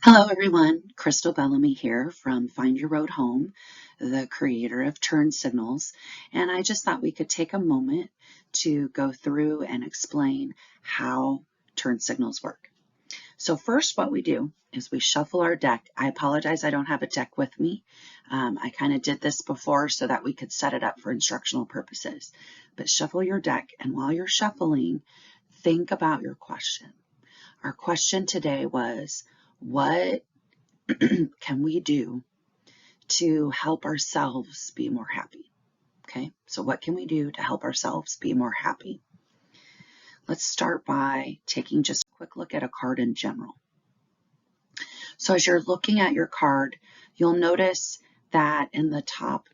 Hello everyone, Crystal Bellamy here from Find Your Road Home, the creator of Turn Signals, and I just thought we could take a moment to go through and explain how turn signals work. So first what we do is we shuffle our deck. I apologize I don't have a deck with me. I kind of did this before so that we could set it up for instructional purposes. But shuffle your deck, and while you're shuffling, think about your question. Our question today was, what can we do to help ourselves be more happy? Okay, so what can we do to help ourselves be more happy? Let's start by taking just a quick look at a card in general. So as you're looking at your card, you'll notice that in the top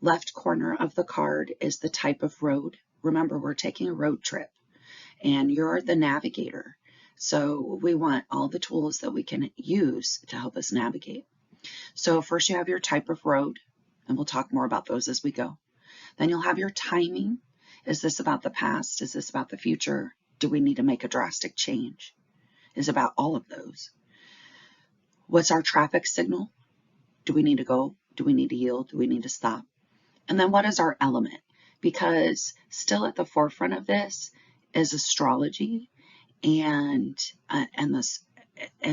left corner of the card is the type of road. Remember, we're taking a road trip and you're the navigator. So we want all the tools that we can use to help us navigate. So first you have your type of road, and we'll talk more about those as we go. Then you'll have your timing. Is this about the past? Is this about the future? Do we need to make a drastic change? Is about all of those. What's our traffic signal? Do we need to go? Do we need to yield? Do we need to stop? And then what is our element? Because still at the forefront of this is astrology and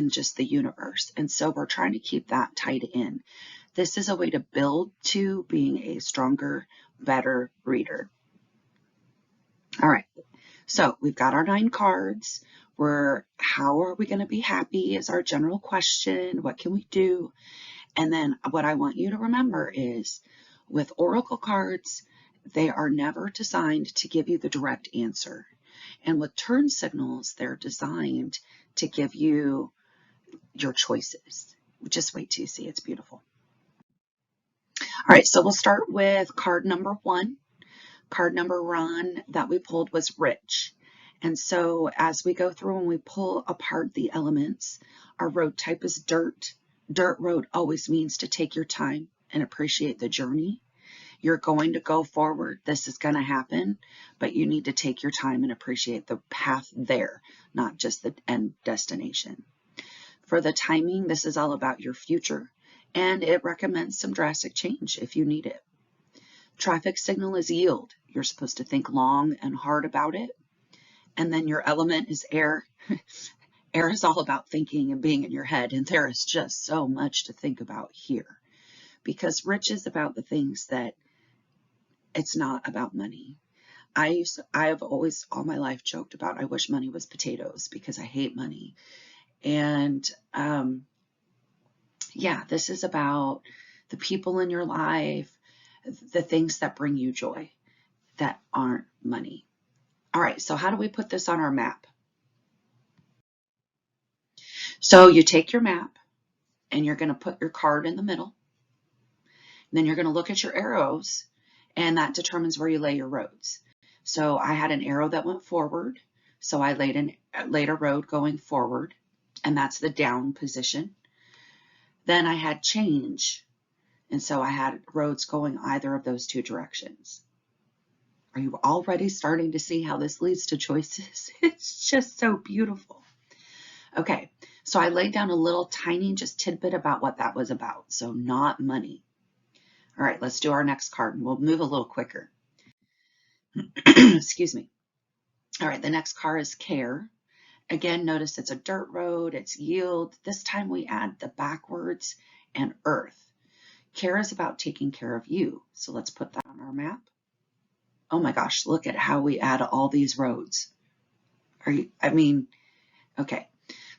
just the universe. And so we're trying to keep that tied in. This is a way to build to being a stronger, better reader. All right, so we've got our 9 cards. How are we going to be happy is our general question. What can we do? And then what I want you to remember is with oracle cards, they are never designed to give you the direct answer. And with turn signals, they're designed to give you your choices. Just wait till you see, it's beautiful. All right, so we'll start with card number 1. Card number 1 that we pulled was rich. And so as we go through and we pull apart the elements, our road type is dirt. Dirt road always means to take your time and appreciate the journey. You're going to go forward. This is going to happen, but you need to take your time and appreciate the path there, not just the end destination. For the timing, this is all about your future, and it recommends some drastic change if you need it. Traffic signal is yield. You're supposed to think long and hard about it. And then your element is air. Air is all about thinking and being in your head, and there is just so much to think about here. Because rich is about the things that it's not about money. I have always all my life joked about I wish money was potatoes because I hate money. And yeah, this is about the people in your life, the things that bring you joy that aren't money. All right, so how do we put this on our map? So you take your map and you're going to put your card in the middle. And then you're going to look at your arrows, and that determines where you lay your roads. So I had an arrow that went forward, so I laid a road going forward, and that's the down position. Then I had change, and so I had roads going either of those 2 directions. Are you already starting to see how this leads to choices? It's just so beautiful. Okay, so I laid down a little tiny just tidbit about what that was about, so not money. All right, let's do our next card, and we'll move a little quicker. Excuse me. All right, the next card is care. Again, notice it's a dirt road, it's yield. This time we add the backwards and earth. Care is about taking care of you. So let's put that on our map. Oh my gosh, look at how we add all these roads. Okay.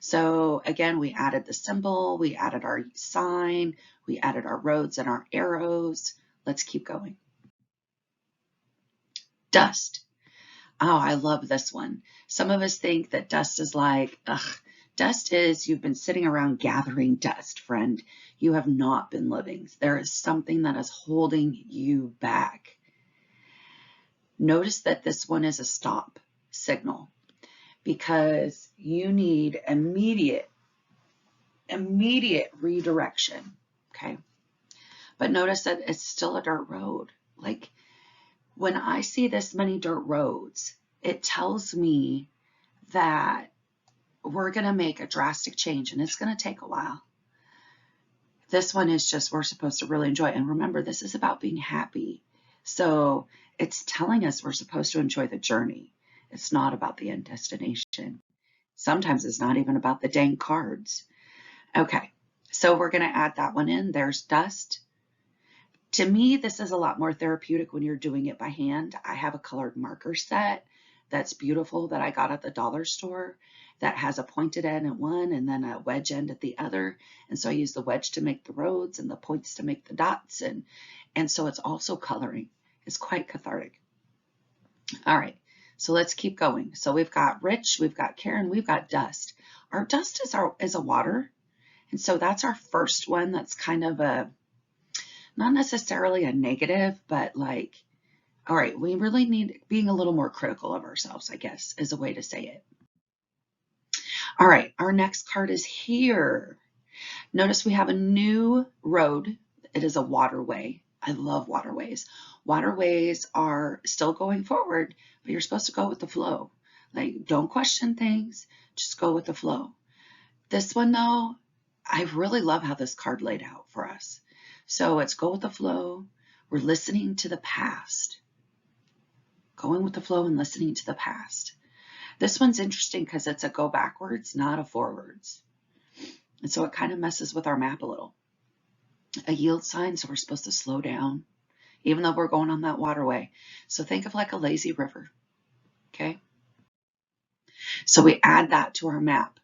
So again, we added the symbol, we added our sign, we added our roads and our arrows. Let's keep going. Dust. Oh, I love this one. Some of us think that dust is like, ugh, dust is you've been sitting around gathering dust, friend. You have not been living. There is something that is holding you back. Notice that this one is a stop signal because you need immediate redirection, okay? But notice that it's still a dirt road. Like, when I see this many dirt roads, it tells me that we're going to make a drastic change, and it's going to take a while. This one is just we're supposed to really enjoy. And remember, this is about being happy. So it's telling us we're supposed to enjoy the journey. It's not about the end destination. Sometimes it's not even about the dang cards. Okay, so we're going to add that one in. There's dust. To me, this is a lot more therapeutic when you're doing it by hand. I have a colored marker set that's beautiful that I got at the dollar store that has a pointed end at one and then a wedge end at the other. And so I use the wedge to make the roads and the points to make the dots. And so it's also coloring. It's quite cathartic. All right, so let's keep going. So we've got Rich, we've got Karen, we've got Dust. Our Dust is a water. And so that's our first one that's kind of not necessarily a negative, but like, all right, we really need being a little more critical of ourselves, I guess, is a way to say it. All right, our next card is here. Notice we have a new road. It is a waterway. I love waterways. Waterways are still going forward, but you're supposed to go with the flow. Like, don't question things, just go with the flow. This one, though, I really love how this card laid out for us. So it's go with the flow. We're listening to the past. Going with the flow and listening to the past. This one's interesting because it's a go backwards, not a forwards. And so it kind of messes with our map a little. A yield sign, so we're supposed to slow down, even though we're going on that waterway. So think of like a lazy river, okay? So we add that to our map.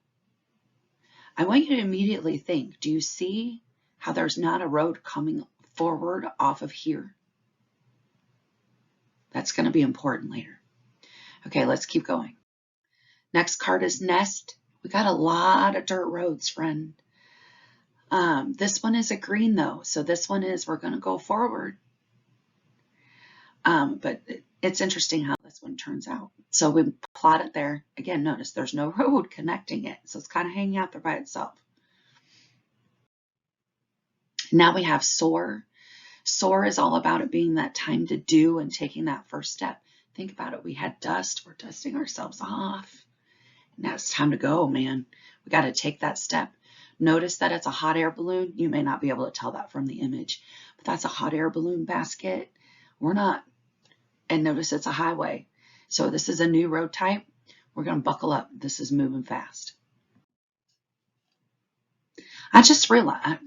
I want you to immediately think, do you see how there's not a road coming forward off of here? That's going to be important later. Okay, let's keep going. Next card is Nest. We got a lot of dirt roads, friend. This one is a green though. So this one is, we're going to go forward. But it's interesting how this one turns out. So we plot it there. Again, notice there's no road connecting it. So it's kind of hanging out there by itself. Now we have Soar. Soar is all about it being that time to do and taking that first step. Think about it. We had dust. We're dusting ourselves off. Now it's time to go, man. We got to take that step. Notice that it's a hot air balloon. You may not be able to tell that from the image, but that's a hot air balloon basket. We're not. And notice it's a highway. So this is a new road type. We're going to buckle up. This is moving fast. I just realized,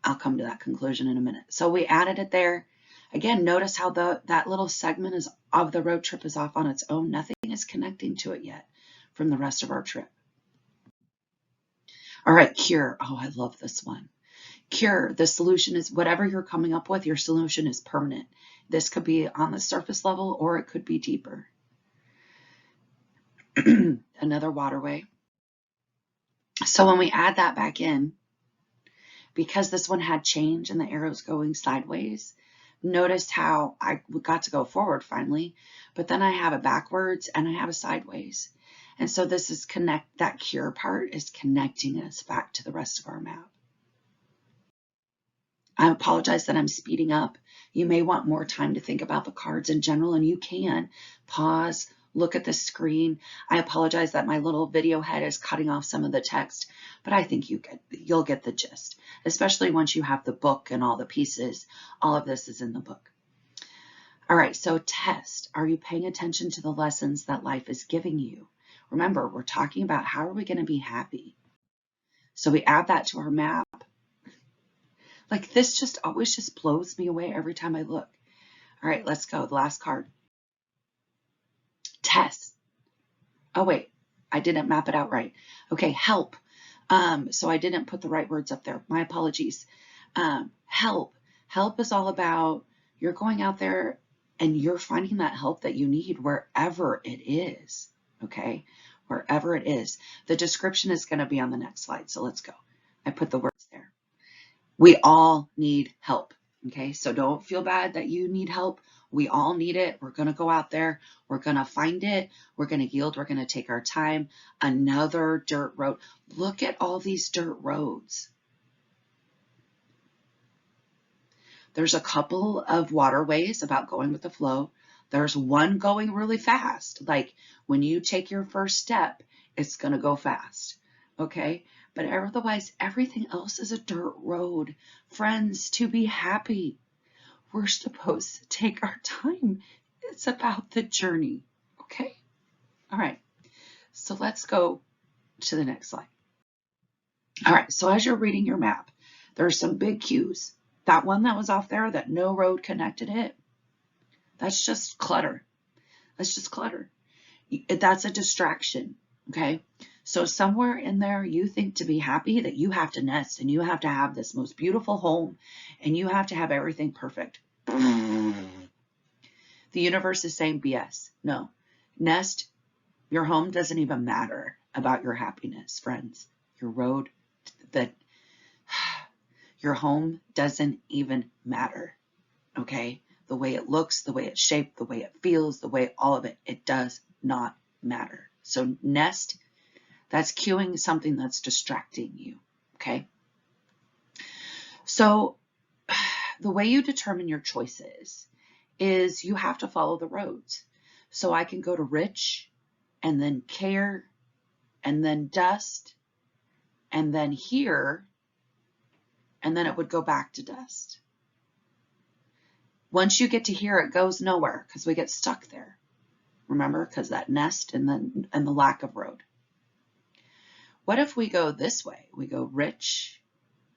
I'll come to that conclusion in a minute. So we added it there. Again, notice how that little segment of the road trip is off on its own. Nothing is connecting to it yet from the rest of our trip. All right, Cure. Oh, I love this one. Cure, the solution is whatever you're coming up with, your solution is permanent. This could be on the surface level or it could be deeper. Another waterway. So when we add that back in, because this one had change and the arrow's going sideways, notice how I got to go forward finally, but then I have it backwards and I have a sideways. And so this is that cure part is connecting us back to the rest of our map. I apologize that I'm speeding up. You may want more time to think about the cards in general, and you can pause, look at the screen. I apologize that my little video head is cutting off some of the text, but I think you'll get the gist, especially once you have the book and all the pieces. All of this is in the book. All right, so test. Are you paying attention to the lessons that life is giving you? Remember, we're talking about how are we going to be happy? So we add that to our map. Like this just always just blows me away every time I look. All right, let's go. The last card. Test. Oh, wait, I didn't map it out right. Okay, help. So I didn't put the right words up there. My apologies. Help. Help is all about you're going out there and you're finding that help that you need wherever it is. Okay, wherever it is. The description is going to be on the next slide. So let's go. I put the words there. We all need help. Okay, so don't feel bad that you need help. We all need it. We're going to go out there. We're going to find it. We're going to yield. We're going to take our time. Another dirt road. Look at all these dirt roads. There's a couple of waterways about going with the flow. There's one going really fast. Like when you take your first step, it's going to go fast. Okay? But otherwise, everything else is a dirt road. Friends, to be happy, we're supposed to take our time. It's about the journey. Okay? All right. So let's go to the next slide. All right. So as you're reading your map, there are some big cues. That one that was off there, that no road connected it, that's just clutter. That's just clutter. That's a distraction. Okay? So somewhere in there, you think to be happy that you have to nest and you have to have this most beautiful home and you have to have everything perfect. The universe is saying BS. No. Nest, your home doesn't even matter about your happiness, friends. Your road, your home doesn't even matter. Okay? The way it looks, the way it's shaped, the way it feels, the way all of it, it does not matter. So nest, that's cueing something that's distracting you. Okay? So the way you determine your choices is you have to follow the roads. So I can go to rich and then care and then dust and then here, and then it would go back to dust. Once you get to here, it goes nowhere because we get stuck there. Remember, because that nest and the lack of road. What if we go this way? We go rich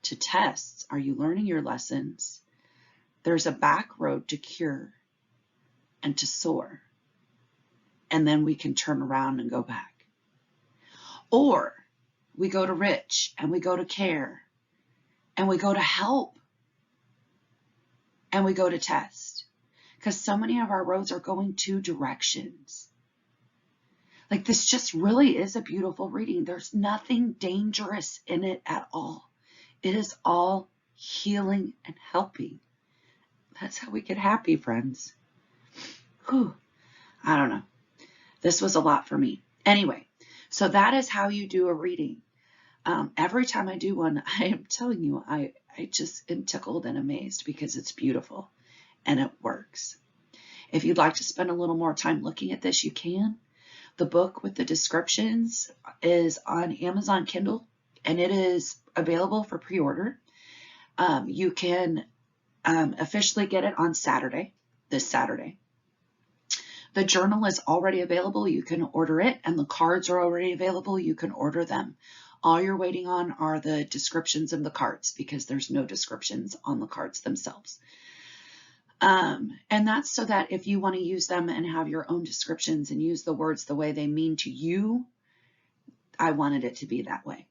to tests. Are you learning your lessons? There's a back road to cure and to soar. And then we can turn around and go back. Or we go to rich and we go to care and we go to help and we go to test. Because so many of our roads are going two directions. Like this just really is a beautiful reading. There's nothing dangerous in it at all. It is all healing and helping. That's how we get happy, friends. Whew. I don't know. This was a lot for me. Anyway, so that is how you do a reading. Every time I do one, I am telling you, I just am tickled and amazed because it's beautiful and it works. If you'd like to spend a little more time looking at this, you can. The book with the descriptions is on Amazon Kindle and it is available for pre-order. You can officially get it on Saturday, this Saturday. The journal is already available. You can order it, and the cards are already available. You can order them. All you're waiting on are the descriptions of the cards because there's no descriptions on the cards themselves. And that's so that if you want to use them and have your own descriptions and use the words the way they mean to you, I wanted it to be that way.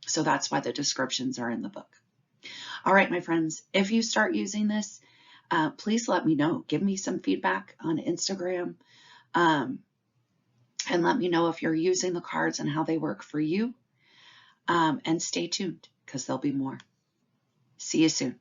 So that's why the descriptions are in the book. All right, my friends, if you start using this, please let me know. Give me some feedback on Instagram. And let me know if you're using the cards and how they work for you. And stay tuned because there'll be more. See you soon.